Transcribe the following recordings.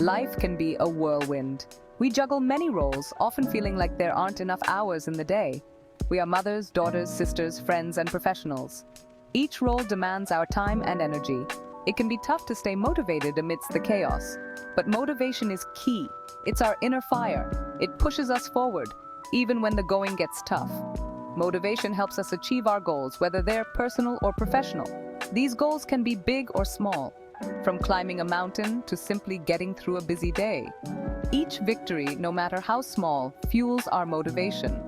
Life can be a whirlwind. We juggle many roles, often feeling like there aren't enough hours in the day. We are mothers, daughters, sisters, friends, and professionals. Each role demands our time and energy. It can be tough to stay motivated amidst the chaos. But motivation is key. It's our inner fire. It pushes us forward, even when the going gets tough. Motivation helps us achieve our goals, whether they're personal or professional. These goals can be big or small, from climbing a mountain to simply getting through a busy day. Each victory, no matter how small, fuels our motivation.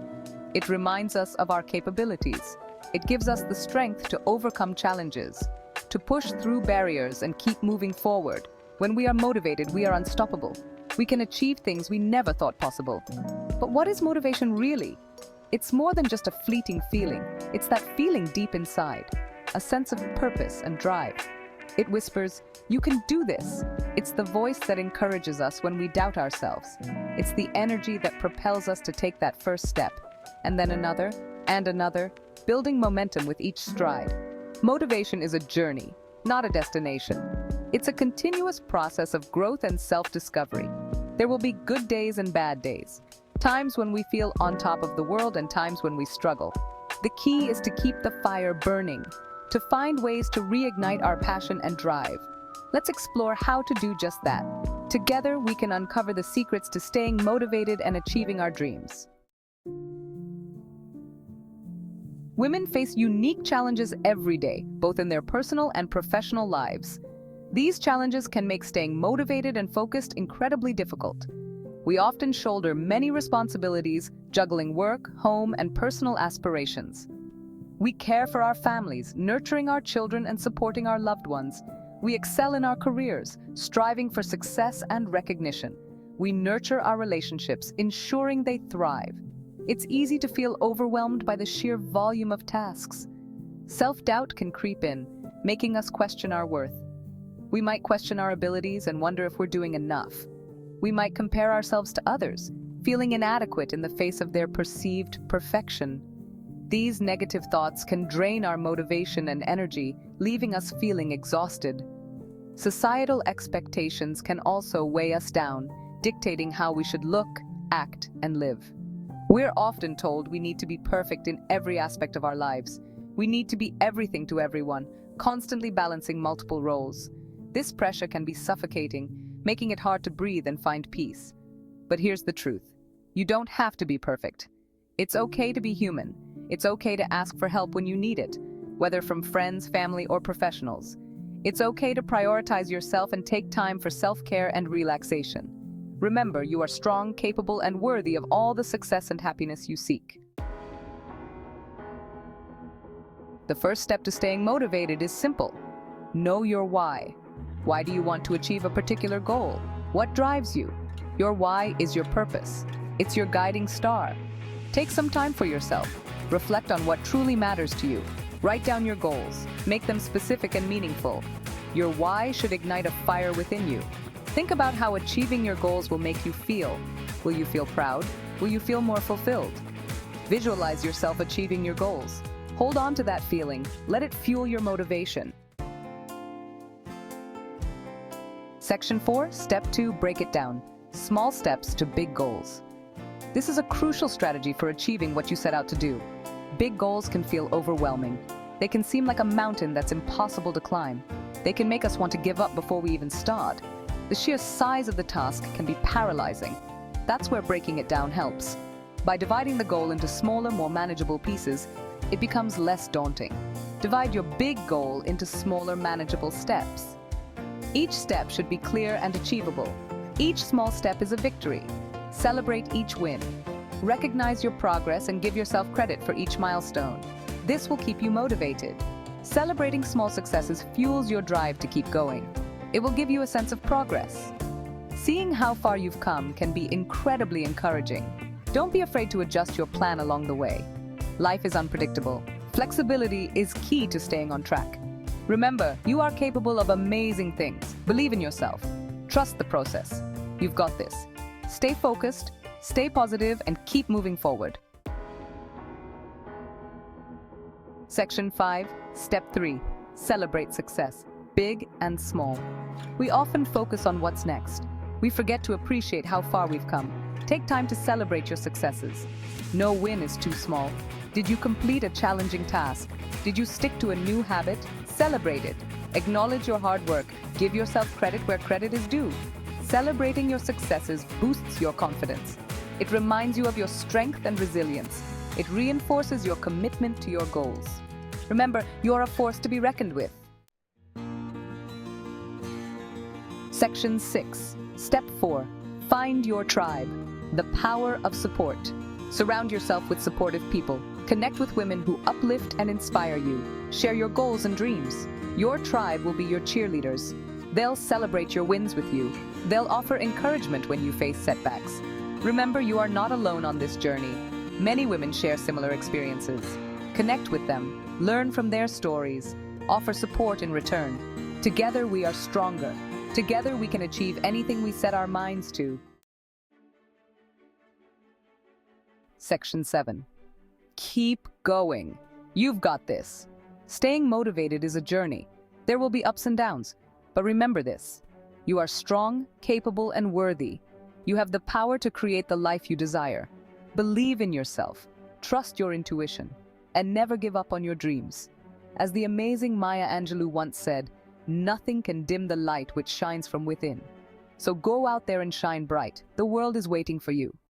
It reminds us of our capabilities. It gives us the strength to overcome challenges, to push through barriers and keep moving forward. When we are motivated, we are unstoppable. We can achieve things we never thought possible. But what is motivation really? It's more than just a fleeting feeling. It's that feeling deep inside, a sense of purpose and drive. It whispers, "You can do this." It's the voice that encourages us when we doubt ourselves. It's the energy that propels us to take that first step, and then another, and another, building momentum with each stride. Motivation is a journey, not a destination. It's a continuous process of growth and self-discovery. There will be good days and bad days, times when we feel on top of the world and times when we struggle. The key is to keep the fire burning, to find ways to reignite our passion and drive. Let's explore how to do just that. Together, we can uncover the secrets to staying motivated and achieving our dreams. Women face unique challenges every day, both in their personal and professional lives. These challenges can make staying motivated and focused incredibly difficult. We often shoulder many responsibilities, juggling work, home, and personal aspirations. We care for our families, nurturing our children and supporting our loved ones. We excel in our careers, striving for success and recognition. We nurture our relationships, ensuring they thrive. It's easy to feel overwhelmed by the sheer volume of tasks. Self-doubt can creep in, making us question our worth. We might question our abilities and wonder if we're doing enough. We might compare ourselves to others, feeling inadequate in the face of their perceived perfection. These negative thoughts can drain our motivation and energy, leaving us feeling exhausted. Societal expectations can also weigh us down, dictating how we should look, act, and live. We're often told we need to be perfect in every aspect of our lives. We need to be everything to everyone, constantly balancing multiple roles. This pressure can be suffocating, making it hard to breathe and find peace. But here's the truth. You don't have to be perfect. It's okay to be human. It's okay to ask for help when you need it, whether from friends, family, or professionals. It's okay to prioritize yourself and take time for self-care and relaxation. Remember, you are strong, capable, and worthy of all the success and happiness you seek. The first step to staying motivated is simple. Know your why. Why do you want to achieve a particular goal? What drives you? Your why is your purpose. It's your guiding star. Take some time for yourself. Reflect on what truly matters to you. Write down your goals. Make them specific and meaningful. Your why should ignite a fire within you. Think about how achieving your goals will make you feel. Will you feel proud? Will you feel more fulfilled? Visualize yourself achieving your goals. Hold on to that feeling. Let it fuel your motivation. Section 4, Step 2, Break it down. Small steps to big goals. This is a crucial strategy for achieving what you set out to do. Big goals can feel overwhelming. They can seem like a mountain that's impossible to climb. They can make us want to give up before we even start. The sheer size of the task can be paralyzing. That's where breaking it down helps. By dividing the goal into smaller, more manageable pieces, it becomes less daunting. Divide your big goal into smaller, manageable steps. Each step should be clear and achievable. Each small step is a victory. Celebrate each win. Recognize your progress and give yourself credit for each milestone. This will keep you motivated. Celebrating small successes fuels your drive to keep going. It will give you a sense of progress. Seeing how far you've come can be incredibly encouraging. Don't be afraid to adjust your plan along the way. Life is unpredictable. Flexibility is key to staying on track. Remember, you are capable of amazing things. Believe in yourself. Trust the process. You've got this. Stay focused, stay positive, and keep moving forward. Section 5, Step 3, Celebrate success, big and small. We often focus on what's next. We forget to appreciate how far we've come. Take time to celebrate your successes. No win is too small. Did you complete a challenging task? Did you stick to a new habit? Celebrate it. Acknowledge your hard work. Give yourself credit where credit is due. Celebrating your successes boosts your confidence. It reminds you of your strength and resilience. It reinforces your commitment to your goals. Remember, you're a force to be reckoned with. Section 6. Step 4. Find your tribe. The power of support. Surround yourself with supportive people. Connect with women who uplift and inspire you. Share your goals and dreams. Your tribe will be your cheerleaders. They'll celebrate your wins with you. They'll offer encouragement when you face setbacks. Remember, you are not alone on this journey. Many women share similar experiences. Connect with them. Learn from their stories. Offer support in return. Together we are stronger. Together we can achieve anything we set our minds to. Section 7. Keep going. You've got this. Staying motivated is a journey. There will be ups and downs. But remember this. You are strong, capable, and worthy. You have the power to create the life you desire. Believe in yourself. Trust your intuition. And never give up on your dreams. As the amazing Maya Angelou once said, nothing can dim the light which shines from within. So go out there and shine bright. The world is waiting for you.